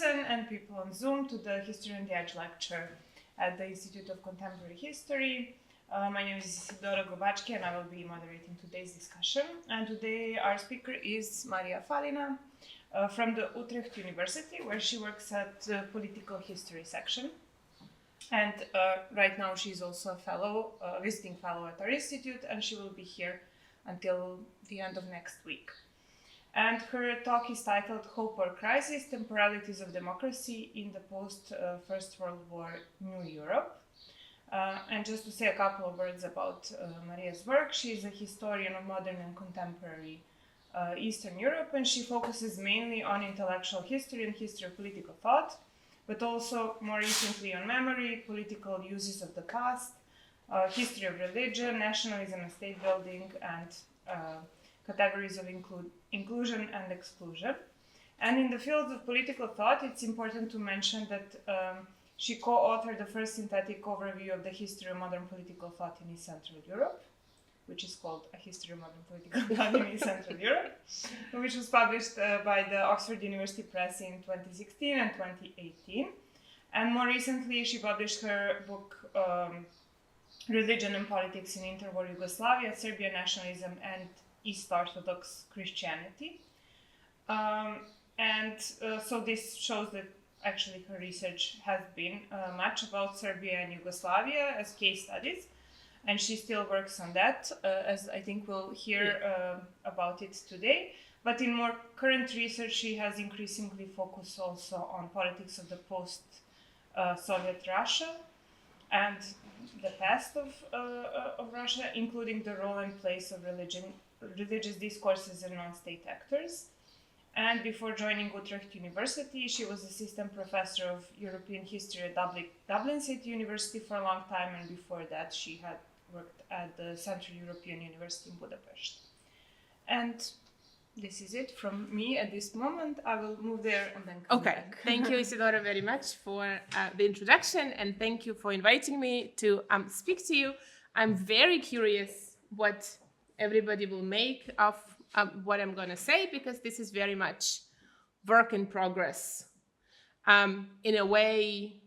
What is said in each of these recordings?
person and people on Zoom to the History on the Edge lecture at the Institute of Contemporary History. My name is Isidora Gobački and I will be moderating today's discussion. And today our speaker is Maria Falina from the Utrecht University, where she works at the Political History section. And right now she's also a fellow, visiting fellow at our institute, and she will be here until the end of next week. And her talk is titled Hope or Crisis, Temporalities of Democracy in the Post-First World War New Europe. And just to say a couple of words about Maria's work, she is a historian of modern and contemporary Eastern Europe, and she focuses mainly on intellectual history and history of political thought, but also more recently on memory, political uses of the past, history of religion, nationalism and state building, and categories of inclusion and exclusion. And in the field of political thought, it's important to mention that she co-authored the first synthetic overview of the history of modern political thought in East Central Europe, which is called A History of Modern Political Thought in East Central Europe, which was published by the Oxford University Press in 2016 and 2018. And more recently, she published her book, Religion and Politics in Interwar Yugoslavia, Serbian Nationalism and East Orthodox Christianity. So this shows that actually her research has been much about Serbia and Yugoslavia as case studies, and she still works on that, as I think we'll hear about it today. But in more current research, she has increasingly focused also on politics of the post-Soviet Russia and the past of Russia, including the role and place of religious discourses and non-state actors. And before joining Utrecht University, she was assistant professor of European history at Dublin City University for a long time, and before that she had worked at the Central European University in Budapest. And this is it from me at this moment. I will move there and then come back. Thank you, Isidora, very much for the introduction, and thank you for inviting me to speak to you. I'm very curious what everybody will make of what I'm going to say, because this is very much work in progress, in a way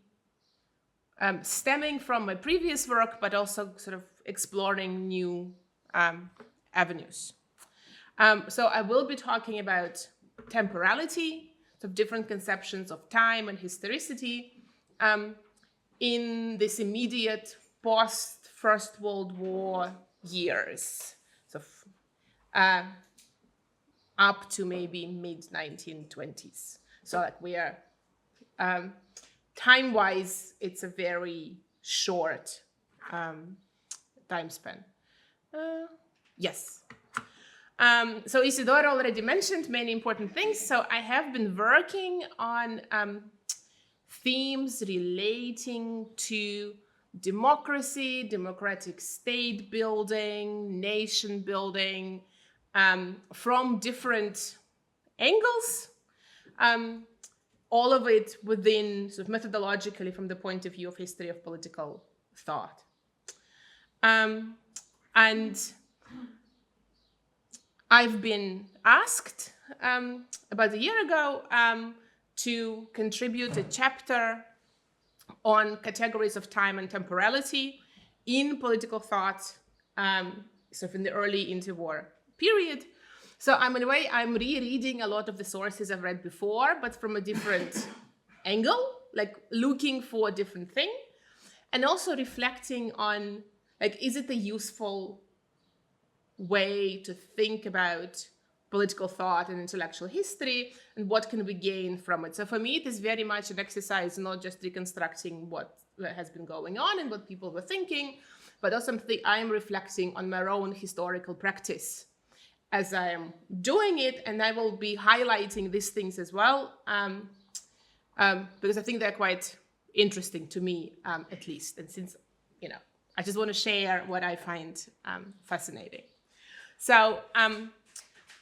stemming from my previous work, but also sort of exploring new avenues. So I will be talking about temporality, so different conceptions of time and historicity in this immediate post-First World War years. So up to maybe mid-1920s. So like we are, time-wise, it's a very short time span. Yes. So Isidora already mentioned many important things. So I have been working on themes relating to democracy, democratic state building, nation building, from different angles, all of it within, sort of methodologically, from the point of view of history of political thought. And I've been asked about a year ago to contribute a chapter on categories of time and temporality in political thought, sort of in the early interwar period. So in a way, I'm rereading a lot of the sources I've read before, but from a different angle, like looking for a different thing, and also reflecting on, like, is it a useful way to think about political thought and intellectual history, and what can we gain from it? So for me, it is very much an exercise, not just reconstructing what has been going on and what people were thinking, but also I'm reflecting on my own historical practice as I am doing it, and I will be highlighting these things as well, because I think they're quite interesting to me, at least. And since, I just want to share what I find fascinating. So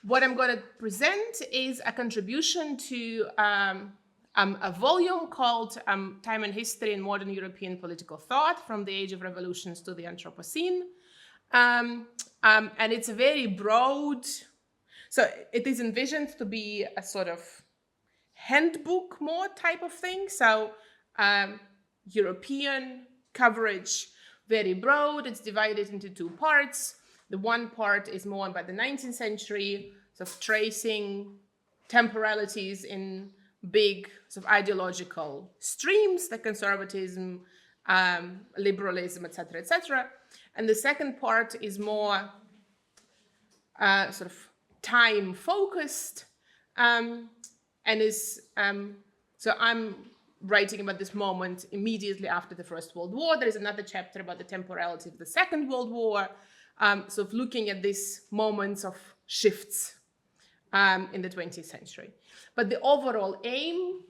what I'm going to present is a contribution to a volume called Time and History in Modern European Political Thought, from the Age of Revolutions to the Anthropocene. And it's a very broad, so it is envisioned to be a sort of handbook more type of thing. So European coverage, very broad. It's divided into two parts. The one part is more about the 19th century, sort of tracing temporalities in big sort of ideological streams, like conservatism, liberalism, etc., etc. And the second part is more sort of time-focused, and is so I'm writing about this moment immediately after the First World War. There is another chapter about the temporality of the Second World War, sort of looking at these moments of shifts in the 20th century. But the overall aim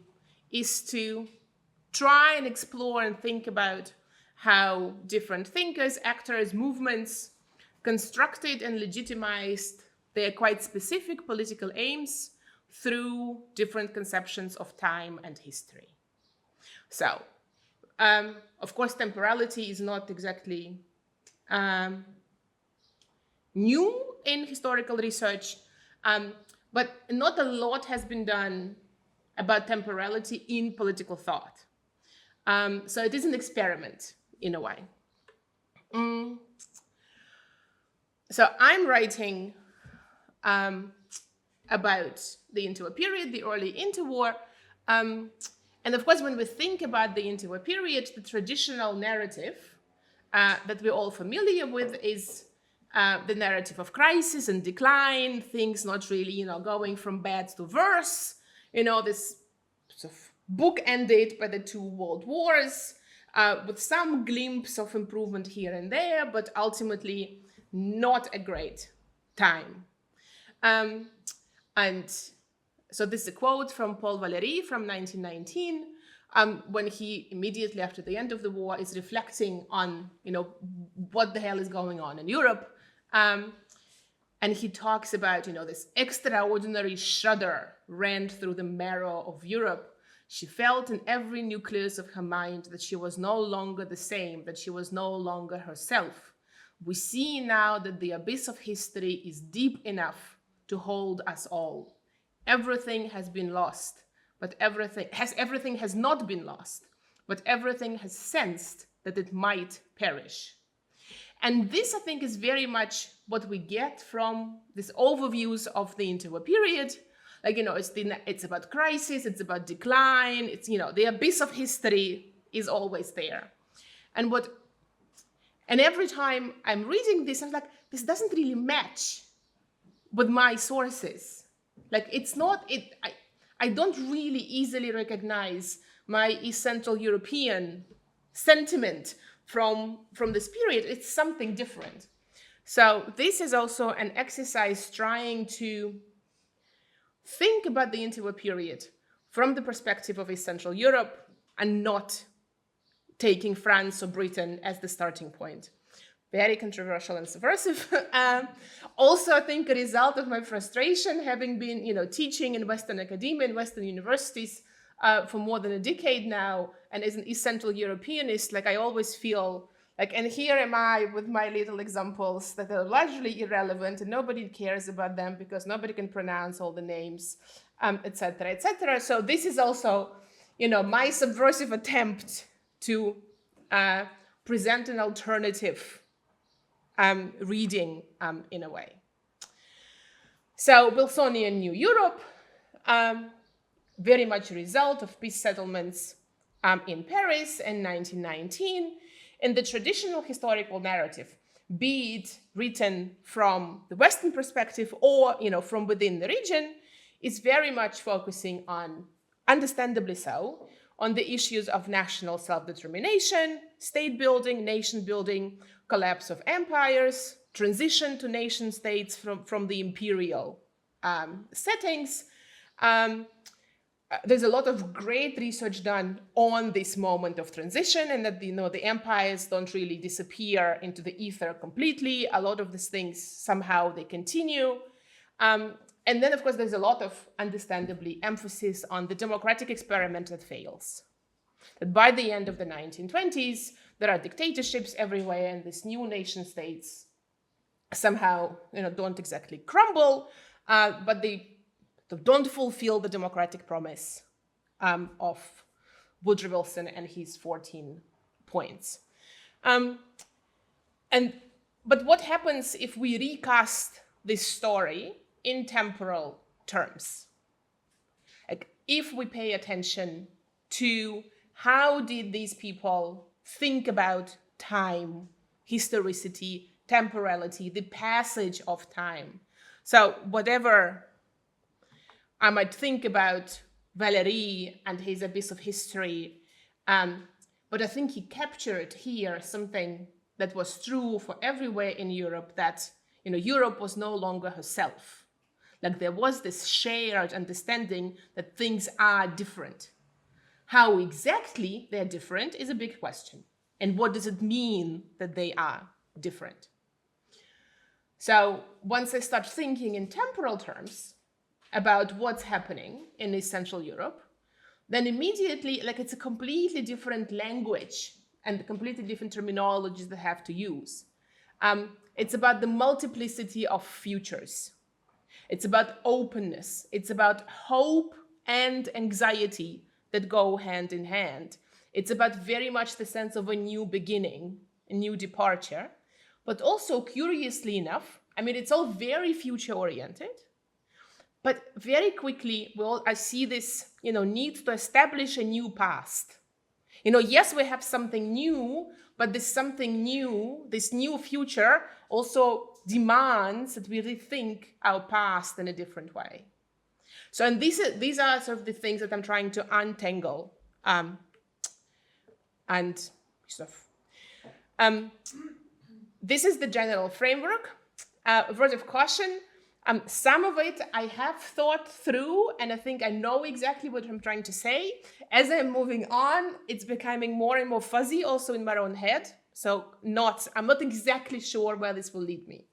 is to try and explore and think about how different thinkers, actors, movements constructed and legitimized their quite specific political aims through different conceptions of time and history. So, of course, temporality is not exactly new in historical research, but not a lot has been done about temporality in political thought. So it is an experiment in a way. So I'm writing about the interwar period, the early interwar. And of course, when we think about the interwar period, the traditional narrative that we're all familiar with is the narrative of crisis and decline, things not really, going from bad to worse. This sort of book ended by the two world wars, with some glimpse of improvement here and there, but ultimately not a great time. And so this is a quote from Paul Valery from 1919, when he immediately after the end of the war is reflecting on, what the hell is going on in Europe. And he talks about, this extraordinary shudder ran through the marrow of Europe. She felt in every nucleus of her mind that she was no longer the same, that she was no longer herself. We see now that the abyss of history is deep enough to hold us all. Everything has been lost, but everything has not been lost, but everything has sensed that it might perish. And this, I think, is very much what we get from these overviews of the interwar period. Like, it's about crisis, it's about decline, it's, the abyss of history is always there. And every time I'm reading this, I'm like, this doesn't really match with my sources. Like, I don't really easily recognize my East Central European sentiment from this period. It's something different. So this is also an exercise trying to think about the interwar period from the perspective of East Central Europe and not taking France or Britain as the starting point. Very controversial and subversive. Also, I think a result of my frustration, having been, teaching in Western academia, in Western universities for more than a decade now, and as an East Central Europeanist, like I always feel like, and here am I with my little examples that are largely irrelevant and nobody cares about them because nobody can pronounce all the names, etc., etc. So this is also, my subversive attempt to present an alternative reading in a way. So Wilsonian New Europe, very much a result of peace settlements in Paris in 1919. In the traditional historical narrative, be it written from the Western perspective or from within the region, is very much focusing on, understandably so, on the issues of national self-determination, state building, nation building, collapse of empires, transition to nation states from the imperial settings. There's a lot of great research done on this moment of transition, and that the empires don't really disappear into the ether completely. A lot of these things somehow they continue. And then, of course, there's a lot of, understandably, emphasis on the democratic experiment that fails. That by the end of the 1920s, there are dictatorships everywhere, and these new nation states somehow, don't exactly crumble, but they don't fulfill the democratic promise of Woodrow Wilson and his 14 points. But what happens if we recast this story in temporal terms? Like, if we pay attention to how did these people think about time, historicity, temporality, the passage of time. So whatever I might think about Valery and his Abyss of History, but I think he captured here something that was true for everywhere in Europe, that Europe was no longer herself. Like, there was this shared understanding that things are different. How exactly they're different is a big question. And what does it mean that they are different? So once I start thinking in temporal terms about what's happening in East Central Europe, then immediately, like, it's a completely different language and completely different terminologies that I have to use. It's about the multiplicity of futures. It's about openness. It's about hope and anxiety that go hand in hand. It's about very much the sense of a new beginning, a new departure, but also, curiously enough, I mean, it's all very future-oriented, but very quickly, I see this, need to establish a new past. Yes, we have something new, but this something new, this new future, also demands that we rethink our past in a different way. So, and these are sort of the things that I'm trying to untangle and stuff. This is the general framework. A word of caution. Some of it I have thought through, and I think I know exactly what I'm trying to say. As I'm moving on, it's becoming more and more fuzzy also in my own head. So I'm not exactly sure where this will lead me.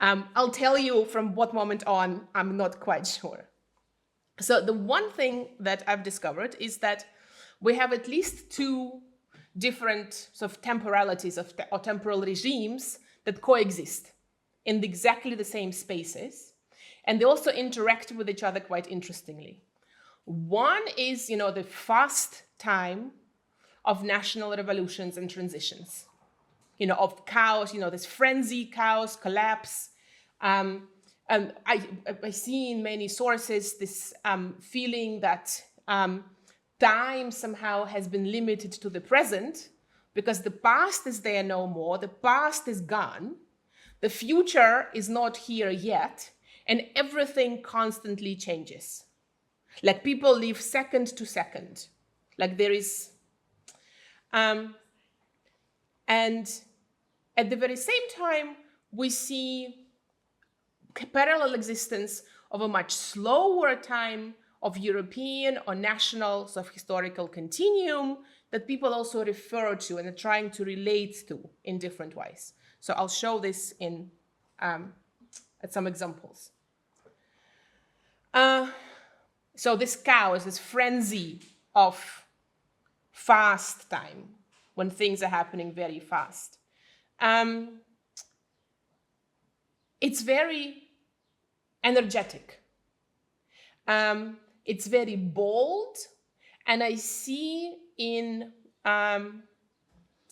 I'll tell you from what moment on, I'm not quite sure. So the one thing that I've discovered is that we have at least two different sort of temporalities or temporal regimes that coexist in exactly the same spaces, and they also interact with each other quite interestingly. One is, the fast time of national revolutions and transitions, of chaos, this frenzy, chaos, collapse. And I see in many sources this feeling that time somehow has been limited to the present because the past is there no more, the past is gone, the future is not here yet, and everything constantly changes. Like, people live second to second. Like, there is... and at the very same time, we see parallel existence of a much slower time of European or national sort of historical continuum that people also refer to and are trying to relate to in different ways. So I'll show this in at some examples. So this chaos, this frenzy of fast time, when things are happening very fast. It's very energetic. It's very bold, and I see in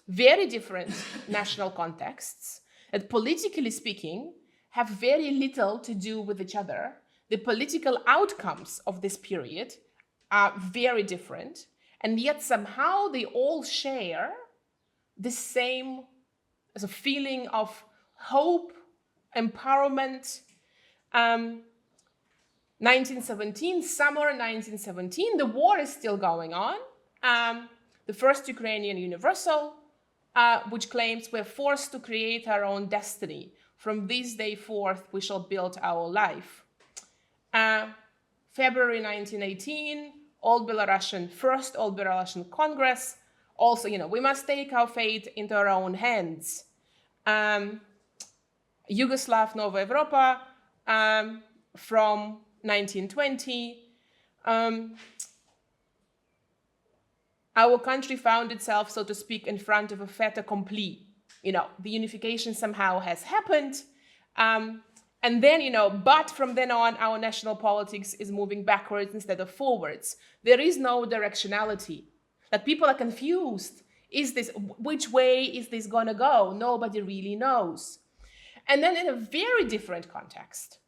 very different national contexts that, politically speaking, have very little to do with each other. The political outcomes of this period are very different, and yet somehow they all share the same as a feeling of hope, empowerment. 1917, summer 1917, the war is still going on. The first Ukrainian Universal, which claims we're forced to create our own destiny. From this day forth, we shall build our life. February 1918, first All Belarusian Congress. Also, we must take our fate into our own hands. Yugoslav Nova Evropa from 1920. Our country found itself, so to speak, in front of a fait accompli. The unification somehow has happened, And then, but from then on, our national politics is moving backwards instead of forwards. There is no directionality. That people are confused. Which way is this going to go? Nobody really knows. And then in a very different context,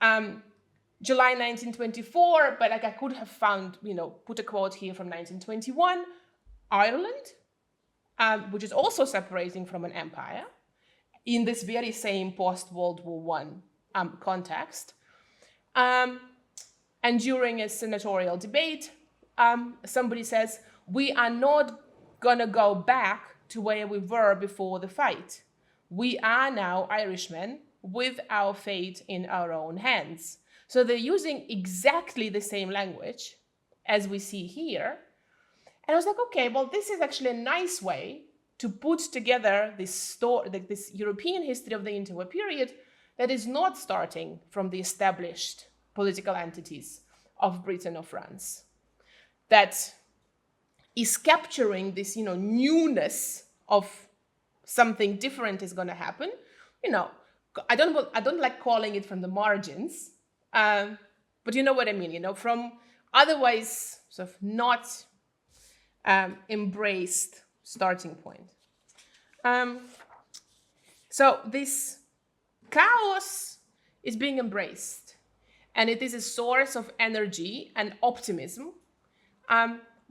July 1924, but I could have found, put a quote here from 1921, Ireland, which is also separating from an empire, in this very same post-World War I context. And during a senatorial debate, somebody says, we are not going to go back to where we were before the fight. We are now Irishmen with our fate in our own hands. So they're using exactly the same language as we see here. And I was like, okay, well, this is actually a nice way to put together this European history of the interwar period that is not starting from the established political entities of Britain or France, that is capturing this, newness of something different is going to happen. I don't like calling it from the margins, but you know what I mean. From otherwise sort of not embraced starting point. So this chaos is being embraced, and it is a source of energy and optimism,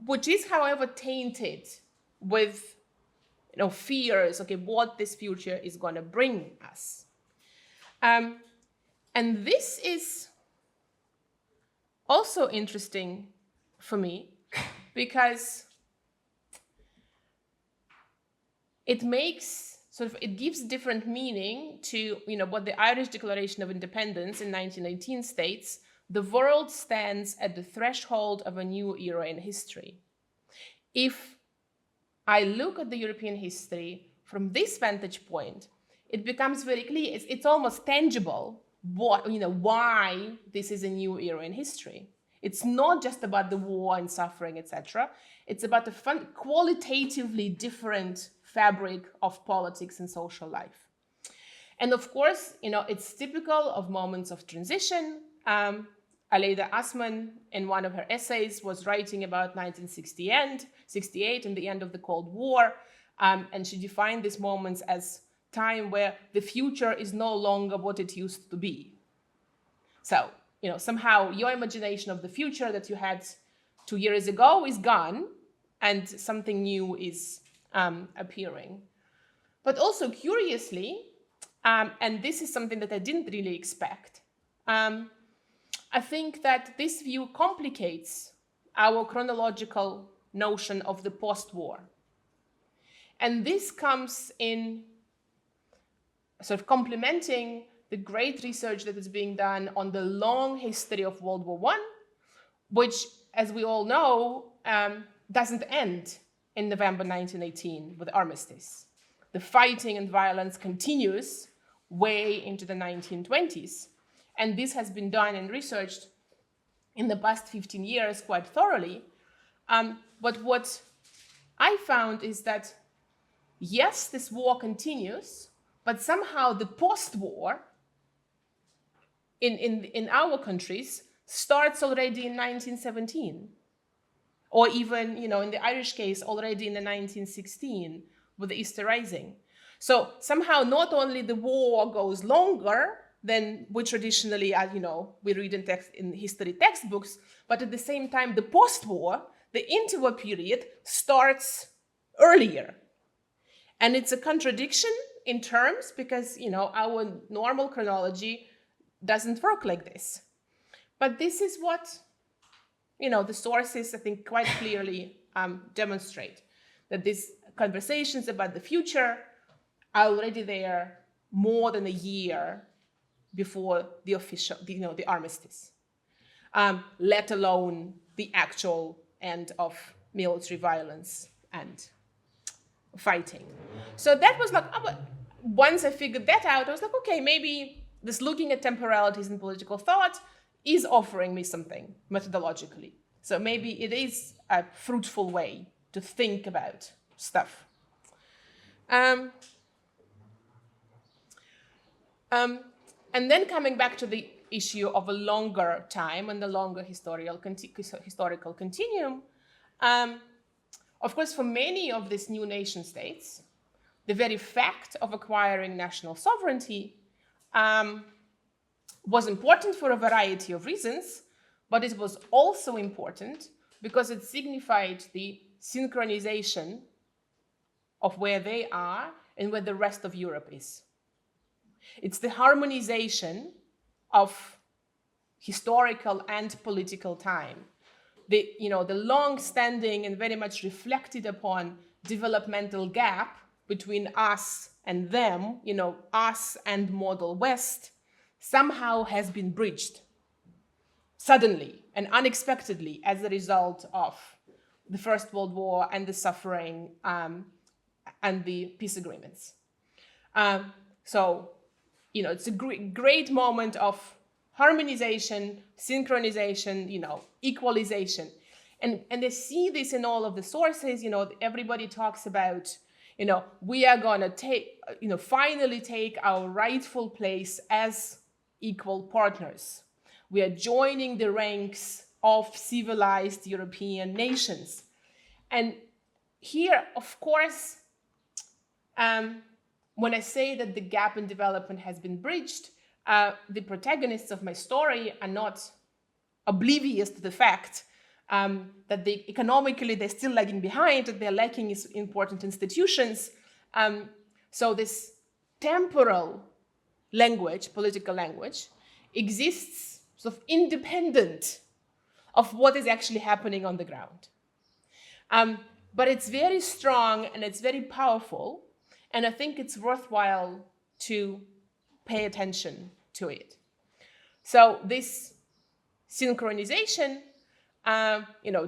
which is, however, tainted with fears, what this future is going to bring us. And this is also interesting for me because it gives different meaning to, what the Irish Declaration of Independence in 1918 states: the world stands at the threshold of a new era in history. If I look at the European history from this vantage point, it becomes very clear, it's almost tangible why this is a new era in history. It's not just about the war and suffering, etc. It's about a qualitatively different fabric of politics and social life. And of course, it's typical of moments of transition. Aleida Assmann, in one of her essays, was writing about 1968 and the end of the Cold War, and she defined these moments as time where the future is no longer what it used to be. So, somehow your imagination of the future that you had 2 years ago is gone, and something new is appearing. But also, curiously, and this is something that I didn't really expect, I think that this view complicates our chronological notion of the post-war. And this comes in sort of complementing the great research that is being done on the long history of World War I, which, as we all know, doesn't end in November 1918 with armistice. The fighting and violence continues way into the 1920s. And this has been done and researched in the past 15 years quite thoroughly. But what I found is that, yes, this war continues, but somehow the post-war in our countries starts already in 1917. Or even, in the Irish case, already in the 1916 with the Easter Rising. So somehow not only the war goes longer than we traditionally, we read in history textbooks, but at the same time, the post-war, the interwar period, starts earlier. And it's a contradiction in terms because, our normal chronology doesn't work like this. But this is what, the sources, I think, quite clearly demonstrate, that these conversations about the future are already there more than a year before the official, the armistice, let alone the actual end of military violence and fighting. So that was like, once I figured that out, I was like, okay, maybe this looking at temporalities in political thought is offering me something methodologically. So maybe it is a fruitful way to think about stuff. And then coming back to the issue of a longer time and the longer historical continuum, of course, for many of these new nation states, the very fact of acquiring national sovereignty was important for a variety of reasons, but it was also important because it signified the synchronization of where they are and where the rest of Europe is. It's the harmonization of historical and political time. The long-standing and very much reflected upon developmental gap between us and them, us and model West, somehow has been bridged suddenly and unexpectedly as a result of the First World War and the suffering and the peace agreements. So, it's a great moment of harmonization, synchronization, equalization. And I see this in all of the sources. Everybody talks about, we are going to finally take our rightful place as equal partners. We are joining the ranks of civilized European nations. And here, of course, when I say that the gap in development has been bridged, the protagonists of my story are not oblivious to the fact that economically they're still lagging behind, that they're lacking important institutions. So this temporal language, political language, exists sort of independent of what is actually happening on the ground. But it's very strong and it's very powerful, and I think it's worthwhile to pay attention to it. So this synchronization,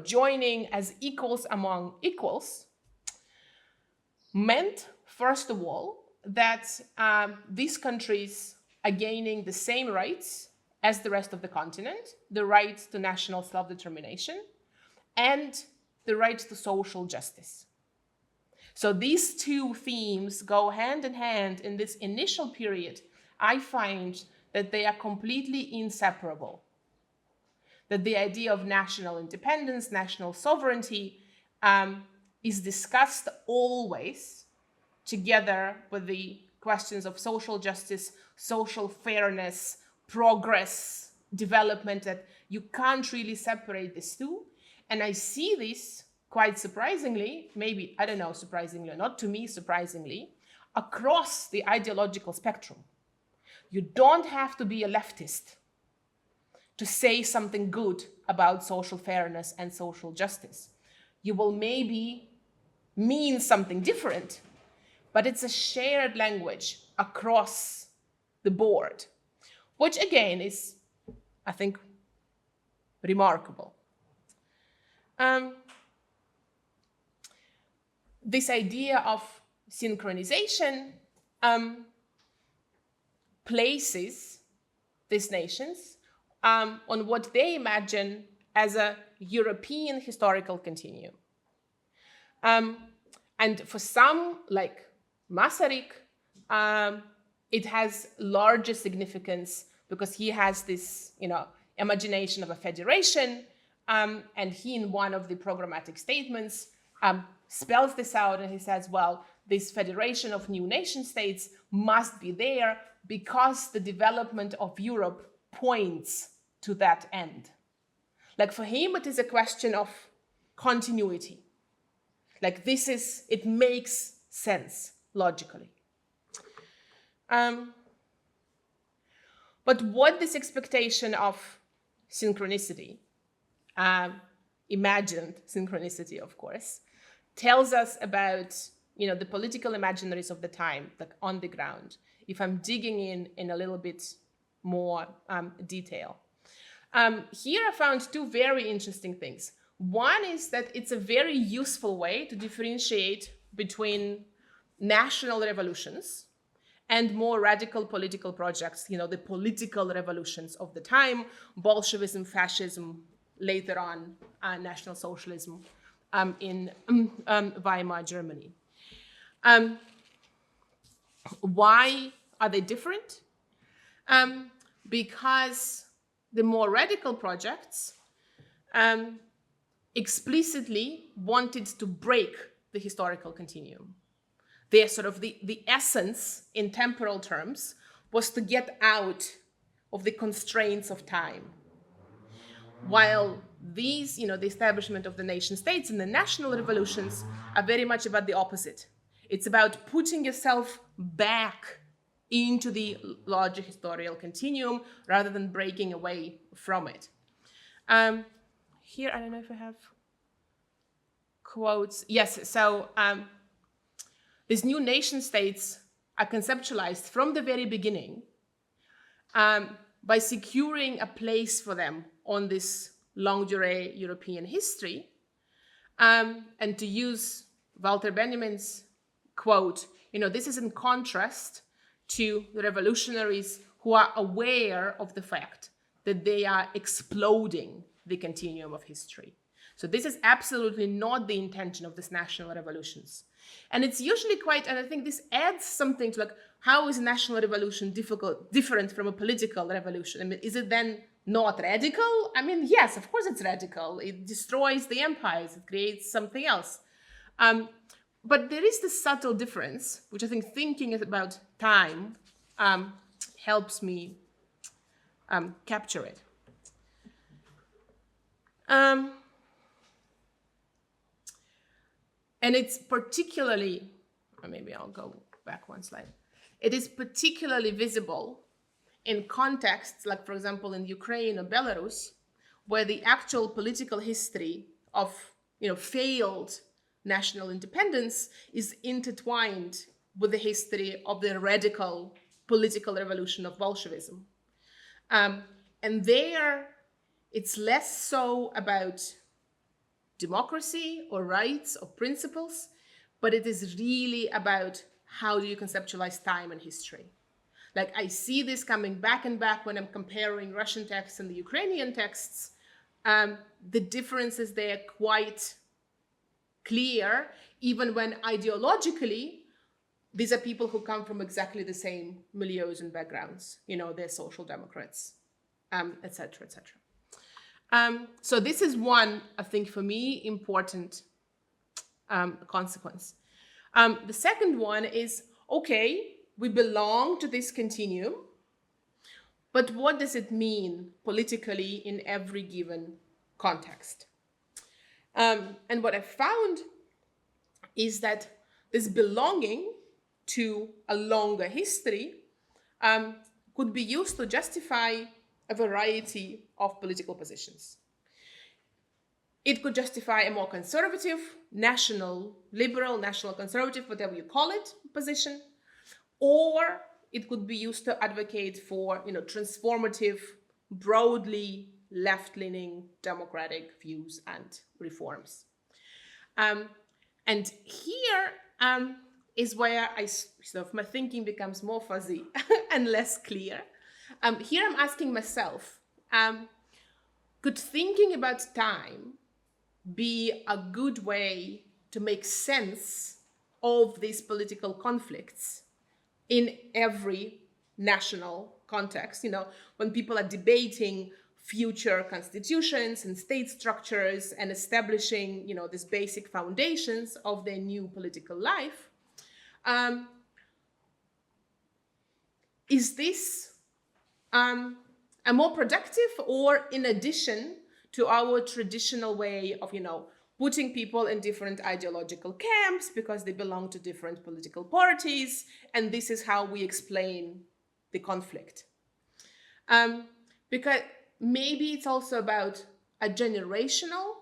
joining as equals among equals, meant, first of all, that these countries are gaining the same rights as the rest of the continent, the right to national self-determination and the right to social justice. So these two themes go hand in hand in this initial period. I find that they are completely inseparable. That the idea of national independence, national sovereignty is discussed always together with the questions of social justice, social fairness, progress, development, that you can't really separate these two. And I see this quite surprisingly, maybe, I don't know, surprisingly or not, to me, surprisingly, across the ideological spectrum. You don't have to be a leftist to say something good about social fairness and social justice. You will maybe mean something different, but it's a shared language across the board, which again is, I think, remarkable. This idea of synchronization places these nations on what they imagine as a European historical continuum. And for some, like Masaryk, it has larger significance because he has this, imagination of a federation, and he, in one of the programmatic statements, spells this out, and he says, well, this federation of new nation states must be there because the development of Europe points to that end. Like for him, it is a question of continuity. Like it makes sense logically. But what this expectation of synchronicity, imagined synchronicity, of course, tells us about, the political imaginaries of the time, like on the ground, if I'm digging in a little bit more detail. Here I found two very interesting things. One is that it's a very useful way to differentiate between national revolutions and more radical political projects, the political revolutions of the time, Bolshevism, fascism, later on National Socialism in Weimar Germany. Why are they different? because the more radical projects explicitly wanted to break the historical continuum. Their sort of the essence in temporal terms was to get out of the constraints of time. While these, the establishment of the nation states and the national revolutions are very much about the opposite. It's about putting yourself back into the larger historical continuum rather than breaking away from it. Here, I don't know if I have quotes. Yes, so these new nation states are conceptualized from the very beginning by securing a place for them on this longue durée European history. And to use Walter Benjamin's quote, this is in contrast to the revolutionaries who are aware of the fact that they are exploding the continuum of history. So this is absolutely not the intention of these national revolutions. And it's usually and I think this adds something to like, how is a national revolution different from a political revolution? I mean, is it then not radical? I mean, yes, of course it's radical. It destroys the empires, it creates something else. But there is this subtle difference, which I think thinking about time helps me capture it. And it's particularly, or maybe I'll go back one slide. It is particularly visible in contexts like, for example, in Ukraine or Belarus, where the actual political history of, failed national independence is intertwined with the history of the radical political revolution of Bolshevism. And there, it's less so about democracy or rights or principles, but it is really about how do you conceptualize time and history. Like I see this coming back and back when I'm comparing Russian texts and the Ukrainian texts. The differences there are quite clear, even when ideologically, these are people who come from exactly the same milieus and backgrounds. They're social democrats, et cetera, et cetera. So this is one, I think, for me, important consequence. The second one is, okay, we belong to this continuum, but what does it mean politically in every given context? And what I found is that this belonging to a longer history could be used to justify a variety of political positions. It could justify a more conservative, national, liberal, national conservative, whatever you call it, position, or it could be used to advocate for, transformative, broadly left-leaning democratic views and reforms. And here is where my thinking becomes more fuzzy and less clear. Here I'm asking myself, could thinking about time be a good way to make sense of these political conflicts in every national context? When people are debating future constitutions and state structures and establishing, these basic foundations of their new political life, is this a more productive or in addition to our traditional way of, putting people in different ideological camps because they belong to different political parties, and this is how we explain the conflict? Because maybe it's also about a generational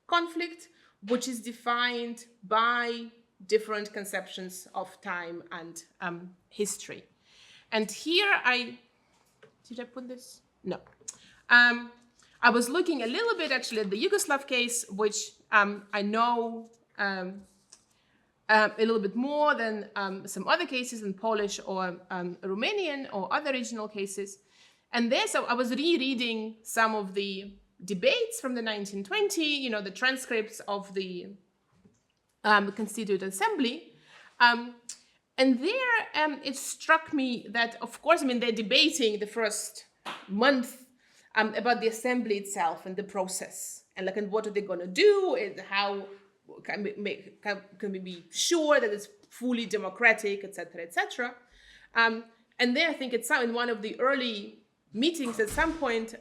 conflict, which is defined by different conceptions of time and history. And here did I put this? No. I was looking a little bit actually at the Yugoslav case, which I know a little bit more than some other cases in Polish or Romanian or other regional cases. And there, so I was rereading some of the debates from the 1920, the transcripts of the Constituent Assembly. And there it struck me that, of course, I mean, they're debating the first month about the assembly itself and the process. And like, and what are they going to do? And how can we be sure that it's fully democratic, etc., etc. And then I think it's in one of the early meetings at some point,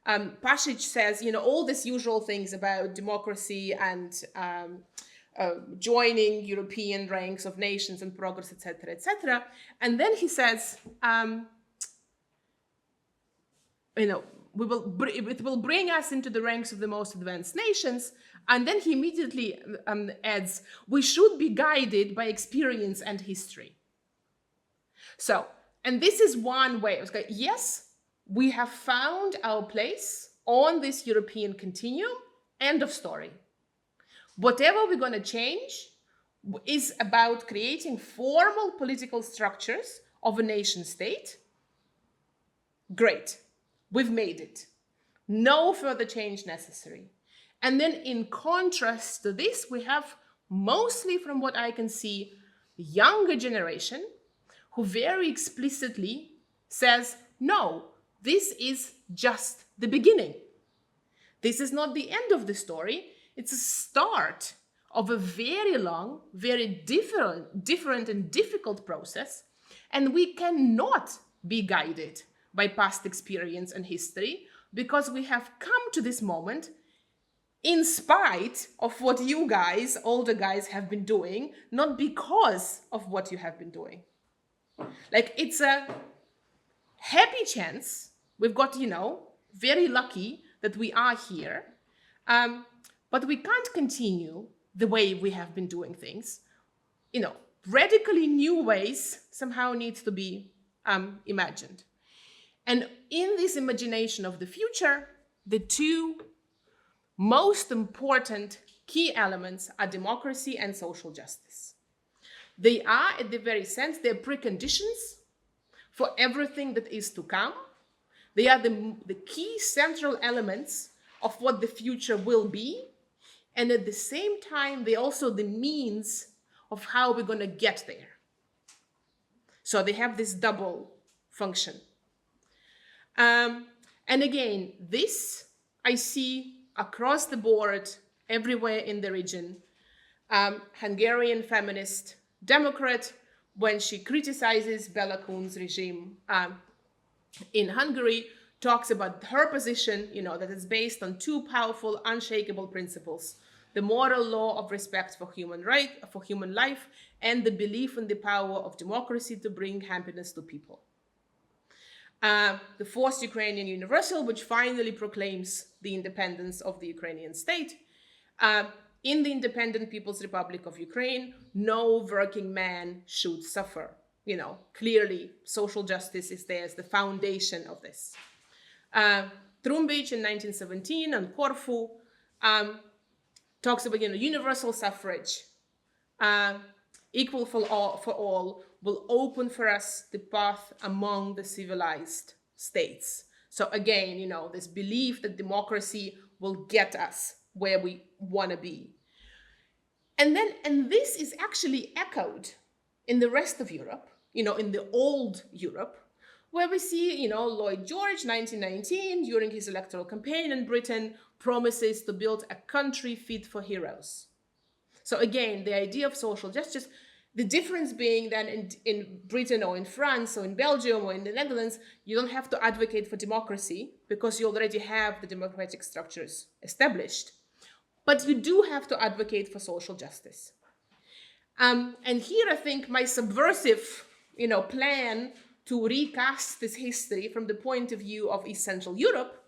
Pasic says, you know, all these usual things about democracy and joining European ranks of nations and progress, etc., etc. And then he says, you know, it will bring us into the ranks of the most advanced nations. And then he immediately adds, we should be guided by experience and history. So, and this is one way. Okay, yes, we have found our place on this European continuum, end of story. Whatever we're going to change is about creating formal political structures of a nation state. Great, we've made it. No further change necessary. And then in contrast to this, we have mostly, from what I can see, younger generation who very explicitly says, no, this is just the beginning. This is not the end of the story. It's a start of a very long, very different and difficult process. And we cannot be guided by past experience and history because we have come to this moment in spite of what you guys, older guys, have been doing, not because of what you have been doing. Like, it's a happy chance. We've got, you know, very lucky that we are here. But we can't continue the way we have been doing things. You know, radically new ways somehow needs to be imagined. And in this imagination of the future, the two most important key elements are democracy and social justice. They are, at the very sense, they're preconditions for everything that is to come. They are the key central elements of what the future will be. And at the same time, they're also the means of how we're going to get there. So they have this double function. And again, this I see across the board, everywhere in the region. Hungarian feminist Democrat, when she criticizes Bela Kun's regime in Hungary, talks about her position, you know, that is based on two powerful, unshakable principles: the moral law of respect for human life, and the belief in the power of democracy to bring happiness to people. The Fourth Ukrainian Universal, which finally proclaims the independence of the Ukrainian state. In the independent People's Republic of Ukraine, no working man should suffer. You know, clearly social justice is there as the foundation of this. Trumbic in 1917 on Corfu talks about, you know, universal suffrage, equal for all, will open for us the path among the civilized states. So again, you know, this belief that democracy will get us where we want to be. And this is actually echoed in the rest of Europe, you know, in the old Europe, where we see, you know, Lloyd George, 1919, during his electoral campaign in Britain, promises to build a country fit for heroes. So again, the idea of social justice, the difference being that in Britain or in France or in Belgium or in the Netherlands, you don't have to advocate for democracy because you already have the democratic structures established. But you do have to advocate for social justice. And here I think my subversive, you know, plan to recast this history from the point of view of East Central Europe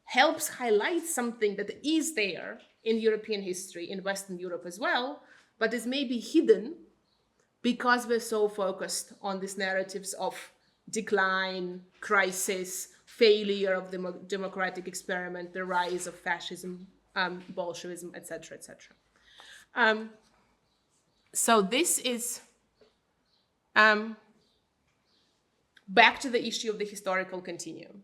helps highlight something that is there in European history, in Western Europe as well, but is maybe hidden because we're so focused on these narratives of decline, crisis, failure of the democratic experiment, the rise of fascism, Bolshevism, etc., etc. So this is back to the issue of the historical continuum.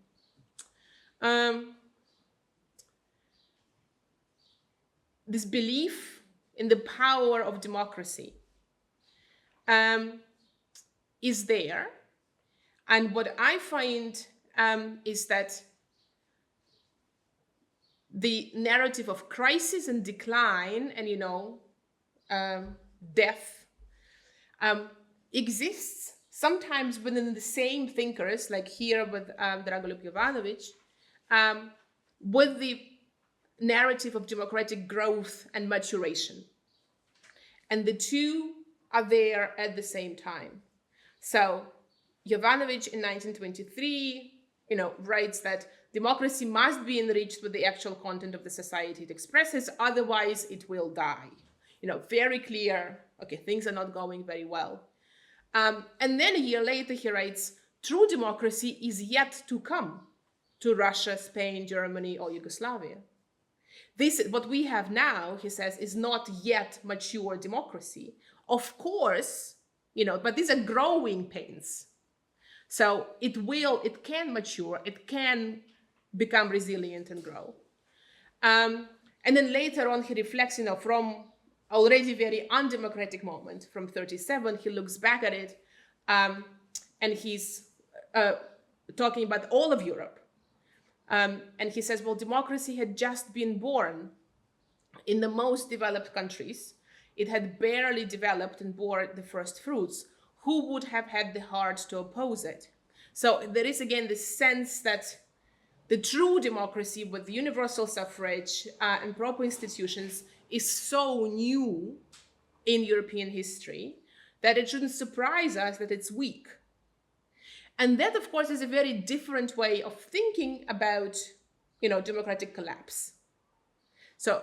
This belief in the power of democracy is there. And what I find is that the narrative of crisis and decline and, death exists sometimes within the same thinkers, like here with Dragoljub Jovanović, with the narrative of democratic growth and maturation. And the two are there at the same time. So Jovanović in 1923, writes that democracy must be enriched with the actual content of the society it expresses, otherwise it will die. Very clear, okay, things are not going very well. And then a year later he writes, true democracy is yet to come to Russia, Spain, Germany, or Yugoslavia. This, what we have now, he says, is not yet mature democracy. Of course, but these are growing pains. So it can mature, it can become resilient and grow. And then later on, he reflects, from already very undemocratic moment, from 1937, he looks back at it, and he's talking about all of Europe. And he says, well, democracy had just been born in the most developed countries. It had barely developed and bore the first fruits. Who would have had the heart to oppose it? So there is again this sense that the true democracy with universal suffrage and proper institutions is so new in European history that it shouldn't surprise us that it's weak. And that, of course, is a very different way of thinking about, democratic collapse. So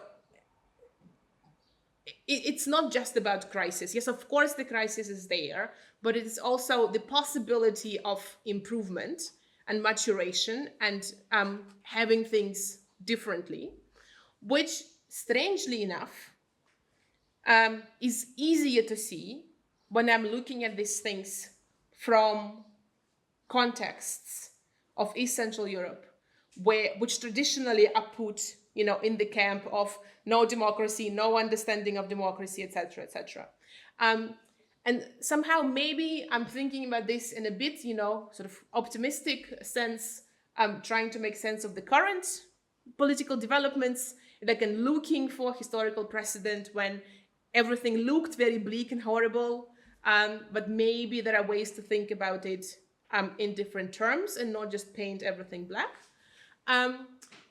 it's not just about crisis. Yes, of course, the crisis is there, but it is also the possibility of improvement and maturation and having things differently, which, strangely enough, is easier to see when I'm looking at these things from contexts of East Central Europe, which traditionally are put, in the camp of no democracy, no understanding of democracy, etc., etc. And somehow maybe I'm thinking about this in a bit, sort of optimistic sense, trying to make sense of the current political developments, like and looking for historical precedent when everything looked very bleak and horrible, but maybe there are ways to think about it in different terms and not just paint everything black.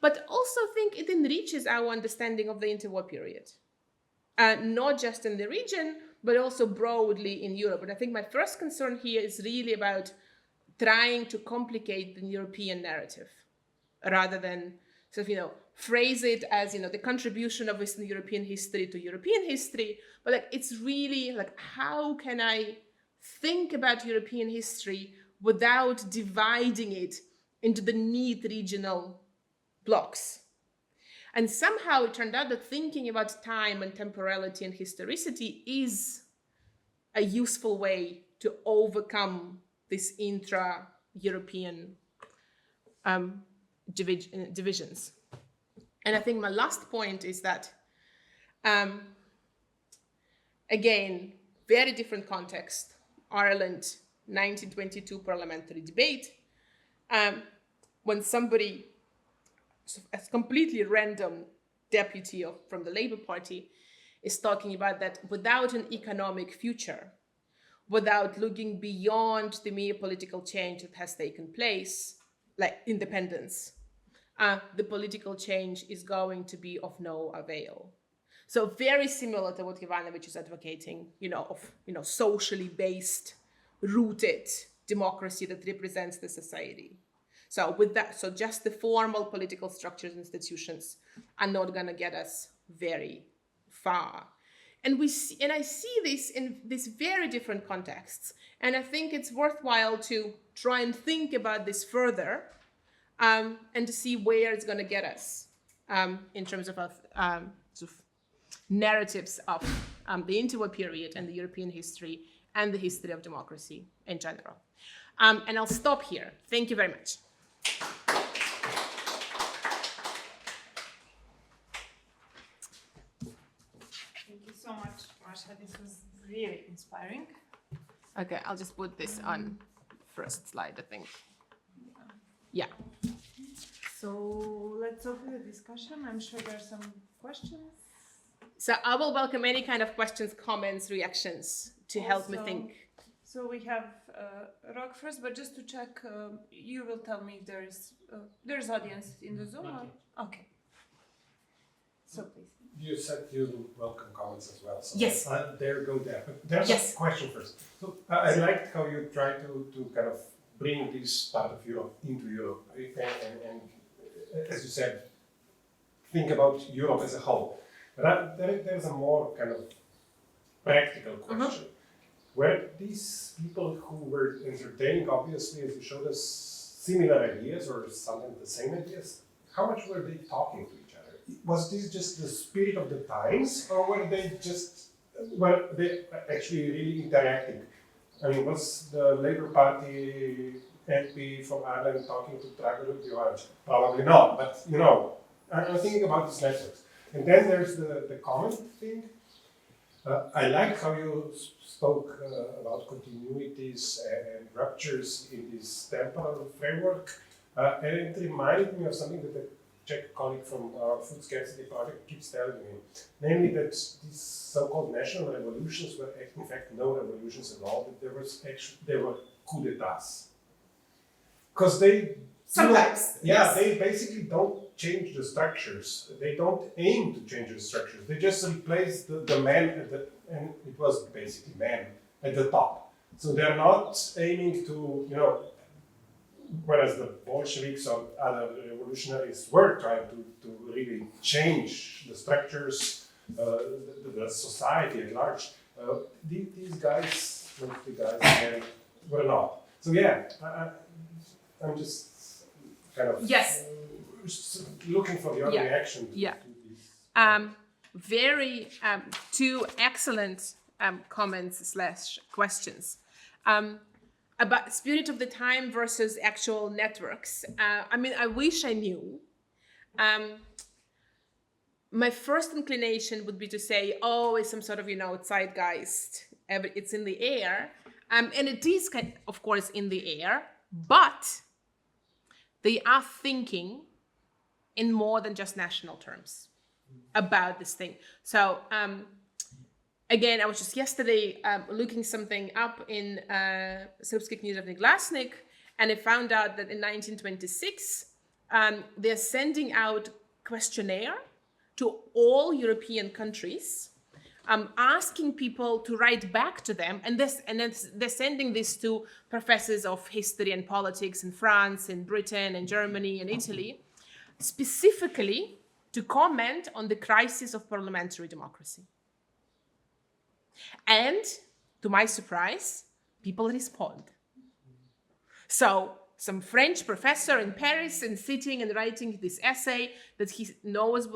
But also think it enriches our understanding of the interwar period, not just in the region, but also broadly in Europe. And I think my first concern here is really about trying to complicate the European narrative rather than sort of, phrase it as, the contribution of Western European history to European history. But it's really how can I think about European history without dividing it into the neat regional blocks? And somehow it turned out that thinking about time and temporality and historicity is a useful way to overcome this intra-European divisions. And I think my last point is that, again, very different context, Ireland, 1922 parliamentary debate, when somebody, a completely random deputy from the Labour Party, is talking about that without an economic future, without looking beyond the mere political change that has taken place, like independence, the political change is going to be of no avail. So very similar to what Jovanović is advocating, of socially based, rooted democracy that represents the society. So with that, so just the formal political structures and institutions are not going to get us very far. And I see this in these very different contexts. And I think it's worthwhile to try and think about this further and to see where it's going to get us in terms of sort of narratives of the interwar period and the European history and the history of democracy in general. And I'll stop here. Thank you very much. Thank you so much, Marsha. This was really inspiring. Okay, I'll just put this on first slide, I think. Yeah. So let's open the discussion. I'm sure there are some questions. So I will welcome any kind of questions, comments, reactions to help me think. So we have Rock first, but just to check, you will tell me if there's audience in the Zoom. Okay. So please. You said you welcome comments as well. So yes. There go there. But there's a question first. So I liked how you try to kind of bring this part of Europe into Europe, and as you said, think about Europe as a whole. But there's a more kind of practical question. Were these people who were entertaining, obviously, as you showed us, similar ideas or sometimes the same ideas? How much were they talking to each other? Was this just the spirit of the times, or were they actually really interacting? I mean, was the Labour Party MP from Ireland talking to Preplavil? Probably not, but you know, I'm thinking about these networks. And then there's the comment thing. I like how you spoke about continuities and ruptures in this temporal framework. And it reminded me of something that a Czech colleague from our Food Scarcity Project keeps telling me. Namely that these so-called national revolutions were in fact no revolutions at all, that there were coup d'etats. Because they... Sometimes. They basically don't change the structures. They don't aim to change the structures. They just replace the man and it was basically man at the top. So they're not aiming to, you know, whereas the Bolsheviks or other revolutionaries were trying to really change the structures, the society at large. These guys, mostly guys, were not. So yeah, I'm just kind of looking for your reaction to this. Very two excellent comments / questions about spirit of the time versus actual networks. I mean, I wish I knew. My first inclination would be to say, oh, it's some sort of, you know, zeitgeist. It's in the air. And it is, of course, in the air, but they are thinking in more than just national terms about this thing. So again, I was just yesterday looking something up in Srpski književni glasnik, and I found out that in 1926, they're sending out questionnaire to all European countries, asking people to write back to them, and they're sending this to professors of history and politics in France, in Britain, in Germany, and Italy, specifically to comment on the crisis of parliamentary democracy. And to my surprise, people respond. So some French professor in Paris and sitting and writing this essay that he knows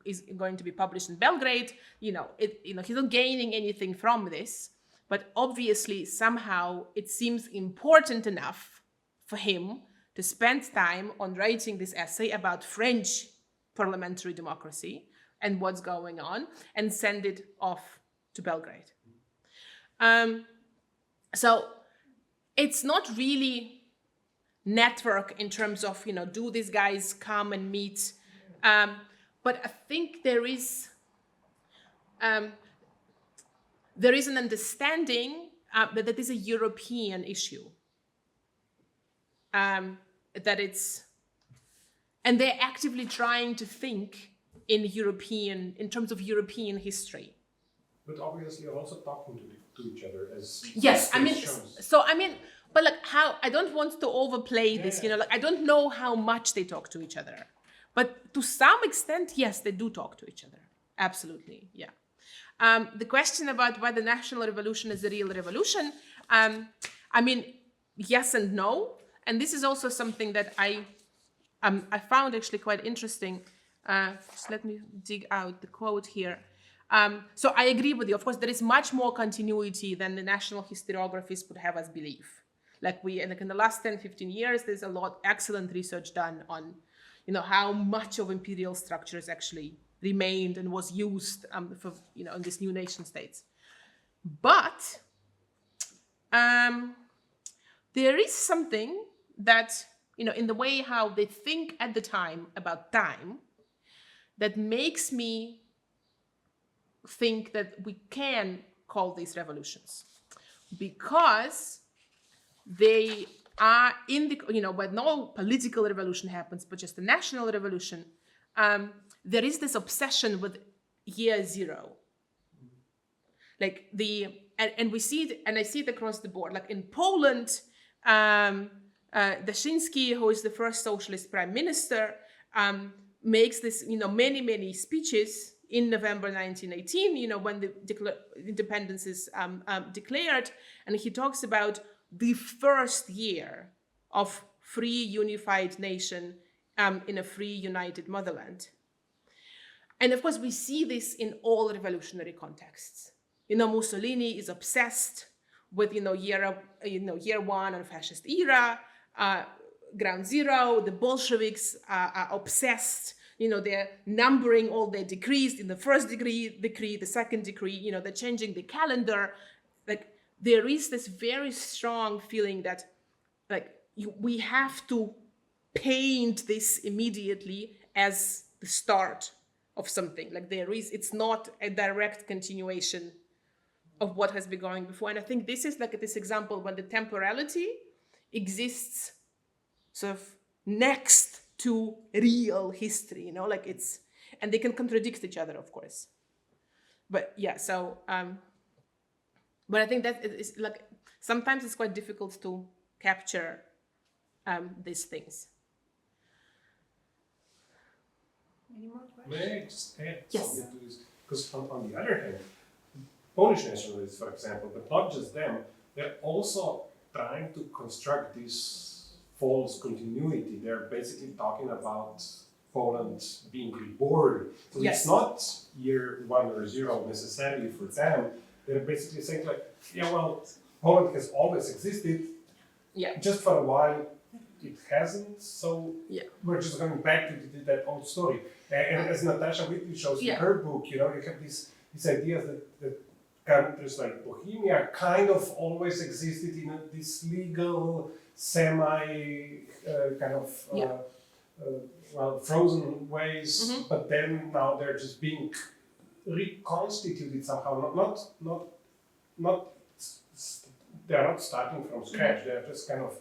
is going to be published in Belgrade. He's not gaining anything from this, but obviously somehow it seems important enough for him to spend time on writing this essay about French parliamentary democracy and what's going on, and send it off to Belgrade. So it's not really network in terms of, do these guys come and meet? But I think there is an understanding that that is a European issue. And they're actively trying to think in terms of European history. But obviously also talking to each other as yes, shows. But how I don't want to overplay this, I don't know how much they talk to each other, but to some extent, yes, they do talk to each other. Absolutely, yeah. The question about whether national revolution is a real revolution, yes and no, and this is also something that I found actually quite interesting. Just let me dig out the quote here. So I agree with you. Of course, there is much more continuity than the national historiographies would have us believe. In the last 10, 15 years, there's a lot excellent research done on, how much of imperial structures actually remained and was used in these new nation states. But there is something that, in the way how they think at the time about time, that makes me think that we can call these revolutions, because they are in the, when no political revolution happens, but just a national revolution, there is this obsession with year zero. Like and we see it, and I see it across the board. Like in Poland, Daszyński, who is the first socialist prime minister, makes this, many speeches in November 1918, when the independence is declared, and he talks about the first year of free unified nation in a free united motherland. And of course, we see this in all revolutionary contexts. Mussolini is obsessed with, year one and fascist era, ground zero. The Bolsheviks are obsessed. They're numbering all their decrees in the first decree, the second decree. They're changing the calendar. Like, there is this very strong feeling that, we have to paint this immediately as the start of something. Like, it's not a direct continuation of what has been going before. And I think this is like this example when the temporality exists sort of next to real history, and they can contradict each other, of course. But yeah, so, but I think that is like, sometimes it's quite difficult to capture these things. Any more questions? May I just add Yes. something to this? Because on the other hand, Polish nationalists, for example, but not just them, they're also trying to construct this false continuity. They're basically talking about Poland being reborn. So Yes. it's not year 1 or 0 necessarily for them. They're basically saying Poland has always existed. Yeah. Just for a while, it hasn't. So Yeah. we're just going back to that old story. And as Natasha Whitley shows in her book, you have these ideas that countries like Bohemia kind of always existed in this legal, semi frozen ways, but then now they're just being reconstituted somehow. They're not starting from scratch. They're just kind of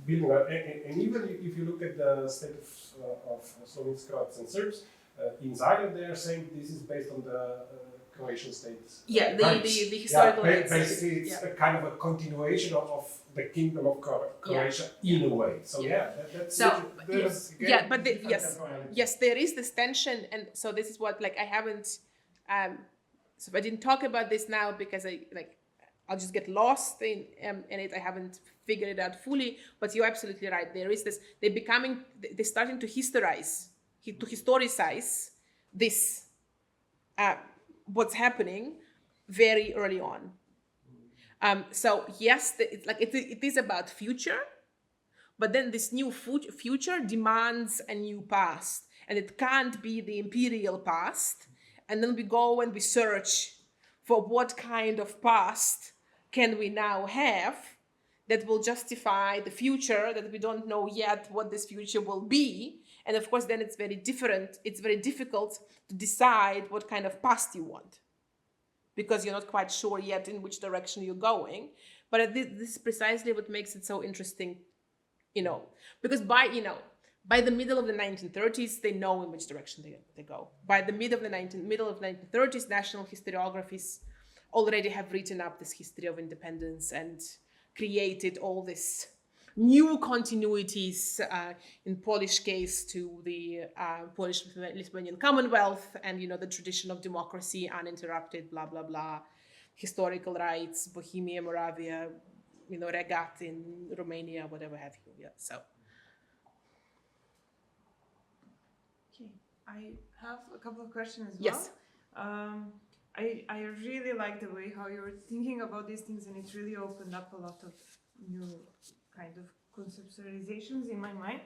building up. And even if you look at the state of Slovenes, Croats, and Serbs, in Zagreb they are saying this is based on the Croatian state. Yeah, the historical. Basically, it's a kind of a continuation of the kingdom of Croatia in a way. So that's so again, but yes, there is this tension, and so this is what I haven't. So I didn't talk about this now because I'll just get lost in it. I haven't figured it out fully. But you're absolutely right. There is this. They're starting to historicize this. What's happening very early on. So yes, it is about future, but then this new future demands a new past, and it can't be the imperial past. And then we go and we search for what kind of past can we now have that will justify the future that we don't know yet what this future will be. And of course, then it's very different. It's very difficult to decide what kind of past you want, because you're not quite sure yet in which direction you're going. But this is precisely what makes it so interesting, because by the middle of the 1930s, they know in which direction they go. By the middle of the 1930s, national historiographies already have written up this history of independence and created all this new continuities, in Polish case to the Polish-Lithuanian Commonwealth, and the tradition of democracy uninterrupted, blah blah blah, historical rights, Bohemia, Moravia, regat in Romania, whatever have you. Yeah. So. Okay, I have a couple of questions as Yes. well. I really like the way how you're thinking about these things, and it really opened up a lot of new kind of conceptualizations in my mind.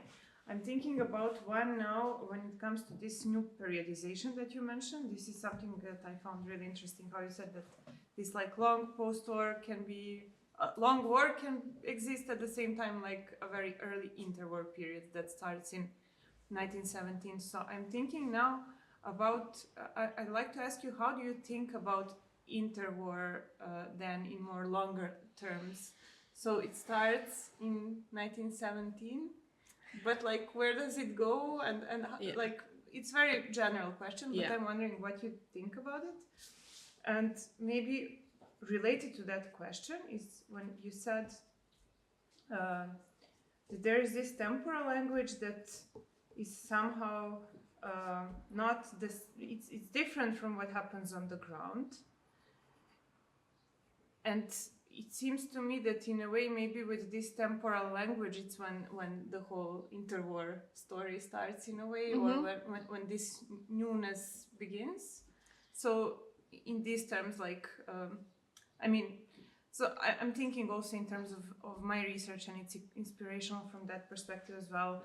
I'm thinking about one now when it comes to this new periodization that you mentioned. This is something that I found really interesting, how you said that this long post-war can be a long war can exist at the same time, like a very early interwar period that starts in 1917. So I'm thinking now about, I'd like to ask you, how do you think about interwar then in more longer terms? So it starts in 1917, but like where does it go? And like, it's very general question, but I'm wondering what you think about it. And maybe related to that question is when you said that there is this temporal language that is somehow not this, it's different from what happens on the ground. And it seems to me that in a way, maybe with this temporal language, it's when the whole interwar story starts in a way, or when this newness begins. So in these terms, like, I mean, so I'm thinking also in terms of my research, and it's inspirational from that perspective as well.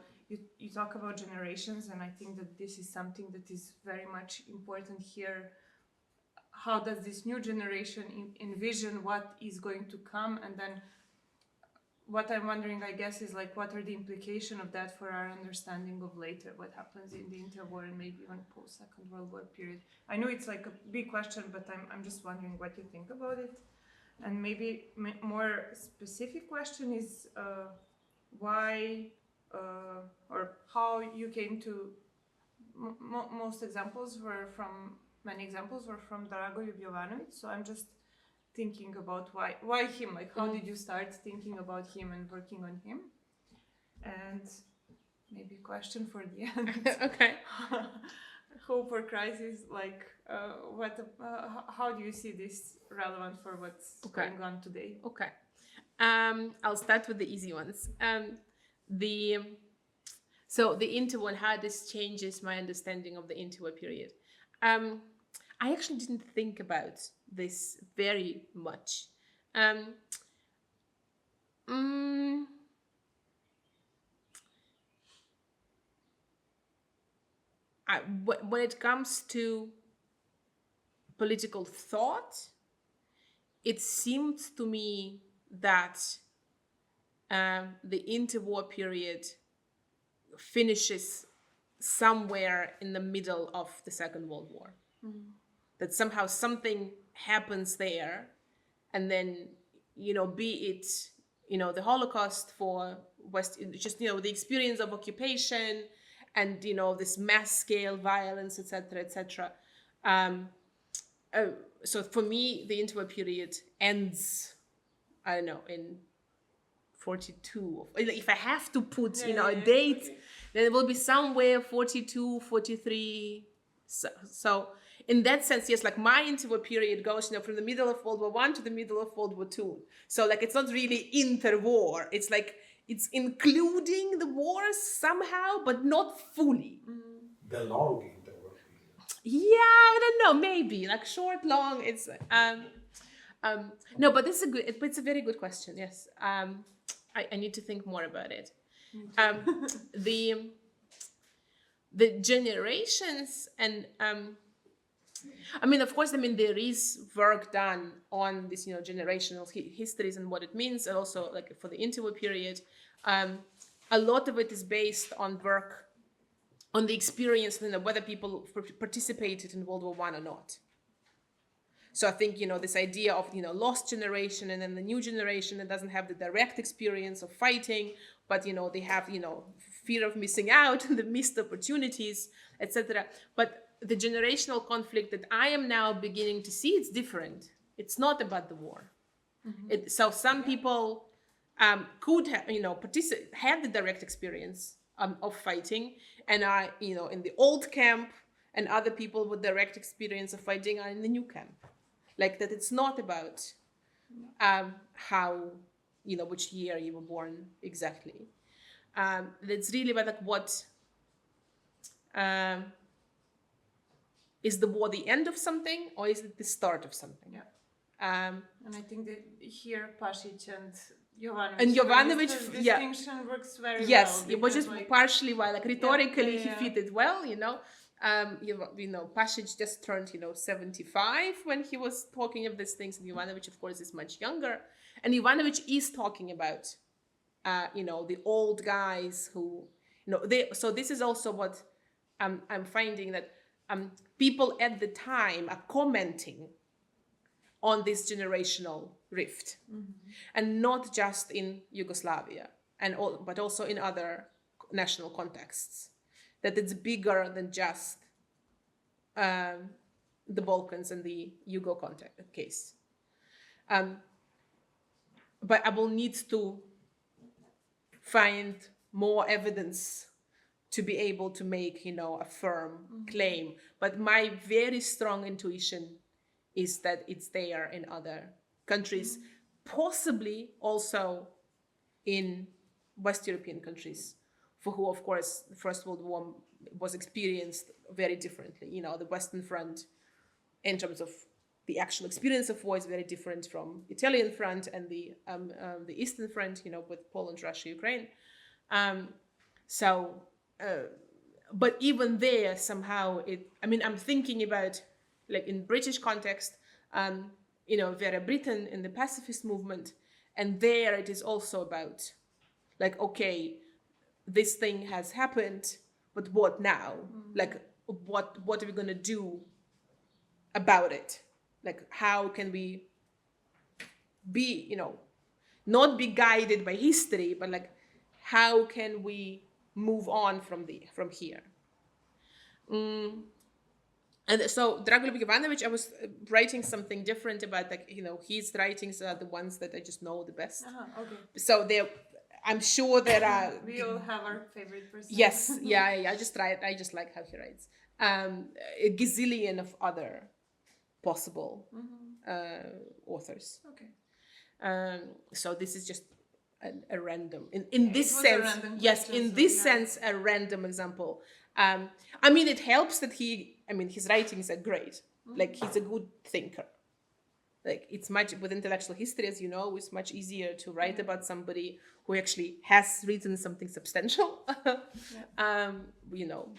You talk about generations, and I think that this is something that is very much important here. How does this new generation envision what is going to come? And then what I'm wondering, I guess, is like, what are the implications of that for our understanding of later, what happens in the interwar and maybe even post-Second World War period? I know it's like a big question, but I'm just wondering what you think about it. And maybe more specific question is why or how you came to, many examples were from Drago Jovanović, so I'm just thinking about why him, like how did you start thinking about him and working on him? And maybe a question for the end. Okay. Hope or crisis, like how do you see this relevant for what's going on today? Okay. I'll start with the easy ones. So the interwar, how this changes my understanding of the interwar period. I actually didn't think about this very much. When it comes to political thought, it seems to me that the interwar period finishes somewhere in the middle of the Second World War. That somehow something happens there, and then, be it, the Holocaust for West, just, the experience of occupation and, this mass scale violence, etc., etc. So for me, the interwar period ends, I don't know, in 42. If I have to put, a date, then it will be somewhere 42, 43. So in that sense, yes, like my interwar period goes, from the middle of World War I to the middle of World War II. So like, it's not really interwar. It's like, it's including the wars somehow, but not fully. The long interwar period. Yeah, I don't know, maybe like short, long. It's no, but this is it's a very good question. Yes, I need to think more about it. The generations and of course, there is work done on this, generational histories and what it means, and also like for the interwar period, a lot of it is based on work on the experience, whether people participated in World War I or not. So I think, this idea of, lost generation and then the new generation that doesn't have the direct experience of fighting, but, they have, fear of missing out and the missed opportunities, etc. But the generational conflict that I am now beginning to see, it's different. It's not about the war. So some people could have, have the direct experience of fighting and are, in the old camp, and other people with direct experience of fighting are in the new camp. Like that, it's not about how, which year you were born exactly. It's really about like what is the war the end of something, or is it the start of something? Yeah. And I think that here Pasic and Jovanović. And Jovanović, distinction works very well. Yes, it was just like, partially why, like rhetorically, he fitted well, Pasic just turned, 75 when he was talking of these things, and Ivanović, of course, is much younger. And Ivanović is talking about, the old guys who, so this is also what I'm finding, that people at the time are commenting on this generational rift, and not just in Yugoslavia, but also in other national contexts, that it's bigger than just the Balkans and the Yugo case. But I will need to find more evidence to be able to make, a firm claim. But my very strong intuition is that it's there in other countries, possibly also in West European countries, for who, of course, the First World War was experienced very differently. The Western Front, in terms of the actual experience of war, is very different from Italian front, and the Eastern Front, with Poland, Russia, Ukraine. But even there, somehow I'm thinking about, like in British context, Vera Britain in the pacifist movement, and there it is also about, like, okay, this thing has happened, but what now? Like, what are we gonna do about it? Like, how can we be, not be guided by history, but like, how can we move on from here? And so Dragoljub Ivanović, I was writing something different about, like, his writings are the ones that I just know the best. Okay. So I'm sure there are. We all have our favorite person. Yes, yeah. I just like how he writes. A gazillion of other possible authors. Okay. So this is just a random, in this sense. Yes, in this sense, a random example. It helps that his writings are great. Like, he's a good thinker. Like, it's much, with intellectual history, as you know, it's much easier to write about somebody who actually has written something substantial,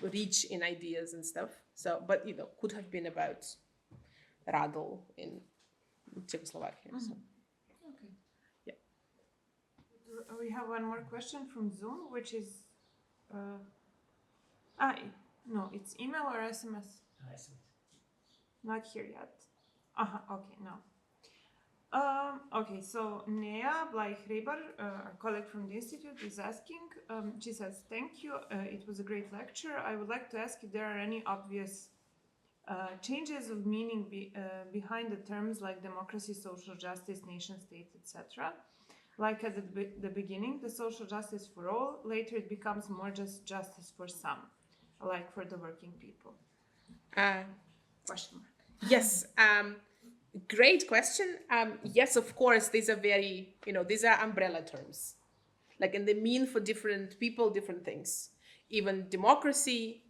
rich in ideas and stuff. So, but, could have been about Radl in Czechoslovakia. So. Okay. Yeah. We have one more question from Zoom, which is, no, it's email or SMS? SMS. Not here yet. Okay, no. Okay, so Nea Blaj-Hrebar, a colleague from the Institute, is asking, she says, thank you, it was a great lecture. I would like to ask if there are any obvious changes of meaning behind the terms like democracy, social justice, nation state, etc. Like at the beginning, the social justice for all, later it becomes more just justice for some, like for the working people. Question mark. Yes, great question. Yes, of course, these are very, these are umbrella terms. Like, and they mean for different people, different things. Even democracy.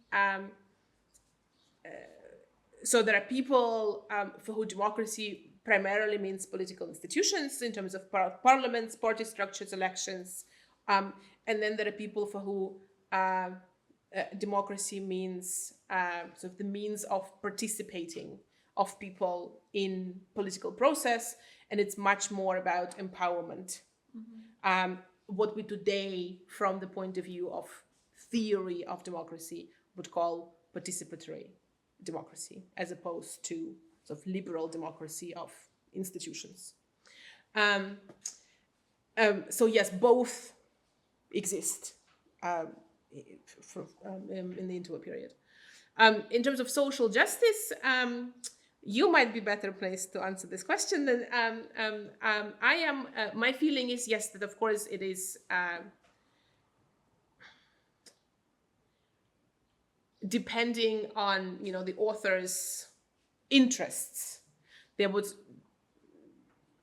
So there are people for who democracy primarily means political institutions in terms of parliaments, party structures, elections. And then there are people for who democracy means sort of the means of participating of people in political process, and it's much more about empowerment. What we today, from the point of view of theory of democracy, would call participatory democracy, as opposed to sort of liberal democracy of institutions. So yes, both exist in the interwar period. In terms of social justice, you might be better placed to answer this question than I am. My feeling is, yes, that of course it is depending on the author's interests. They would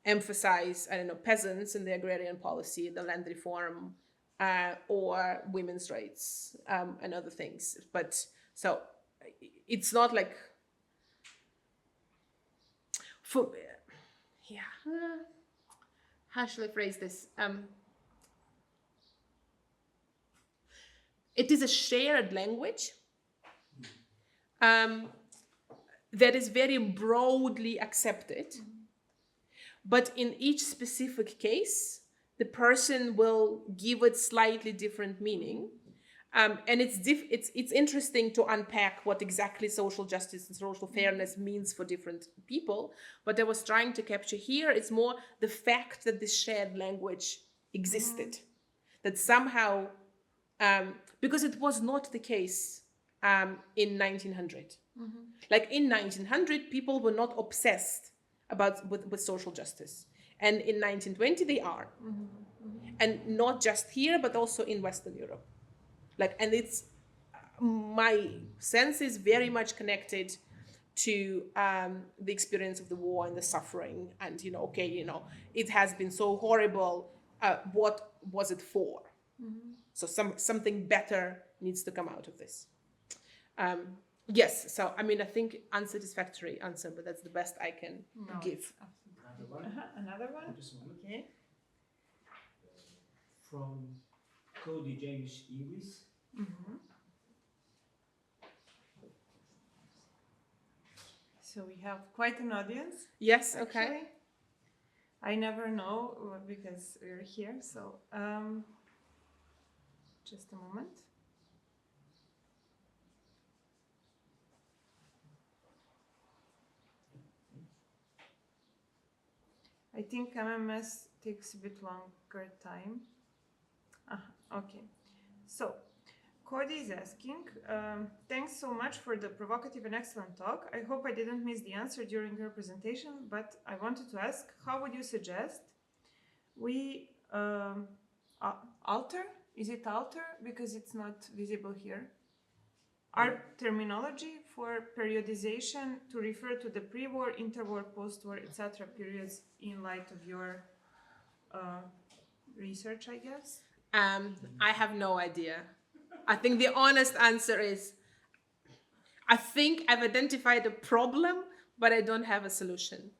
emphasize, peasants in the agrarian policy, the land reform, or women's rights, and other things. But so it's not like how shall I phrase this? It is a shared language, that is very broadly accepted. But in each specific case, the person will give it slightly different meaning. And it's interesting to unpack what exactly social justice and social fairness means for different people. What I was trying to capture here is more the fact that this shared language existed. That somehow, because it was not the case in 1900. Like in 1900, people were not obsessed with social justice. And in 1920, they are. And not just here, but also in Western Europe. And it's, my sense is very much connected to the experience of the war and the suffering. And, it has been so horrible. What was it for? So something better needs to come out of this. Yes, so I think unsatisfactory answer, but that's the best I can give. Another one? Just a moment. Okay. From Cody James Lewis. So we have quite an audience. Yes, okay. Actually. I never know because we're here, so just a moment. I think MMS takes a bit longer time. Okay. So, Cody is asking, thanks so much for the provocative and excellent talk. I hope I didn't miss the answer during your presentation, but I wanted to ask, how would you suggest we alter? Is it alter? Because it's not visible here. Our terminology for periodization to refer to the pre-war, interwar, post-war, etc. periods in light of your research, I guess? I have no idea. I think the honest answer is, I think I've identified a problem, but I don't have a solution.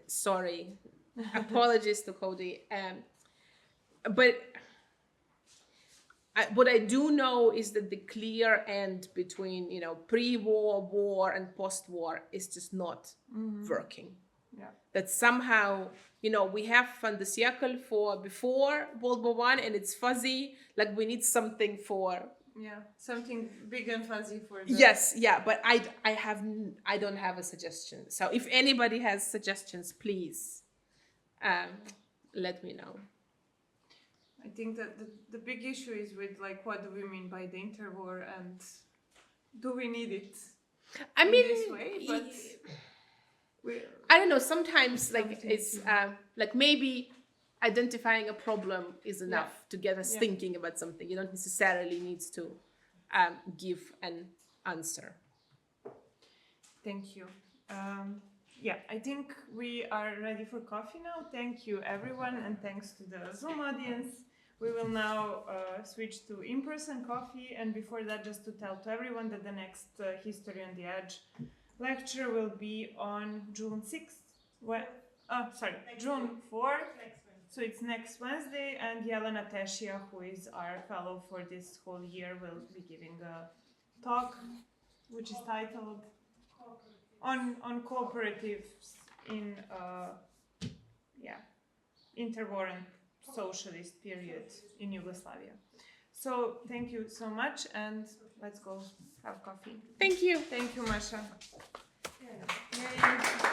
Sorry, apologies to Cody. But what I do know is that the clear end between, pre-war, war, and post-war is just not working. Yeah. That somehow, we have Van de Cirkel for before World War I, and it's fuzzy. Like we need something for. Yeah, something big and fuzzy for. The... Yes, yeah, but I don't have a suggestion. So if anybody has suggestions, please, let me know. I think that the big issue is with what do we mean by the interwar and do we need it in this way? But I don't know, sometimes it's maybe identifying a problem is enough to get us thinking about something. You don't necessarily need to give an answer. Thank you. I think we are ready for coffee now. Thank you everyone, and thanks to the Zoom audience. We will now switch to in-person coffee, and before that, just to tell to everyone that the next History on the Edge lecture will be on June 6th. June 4th. So it's next Wednesday, and Jelena Teshia, who is our fellow for this whole year, will be giving a talk, which is titled on cooperatives in interwar and socialist period in Yugoslavia. So thank you so much, and let's go have coffee. Thank you. Thank you, Masha. Yay.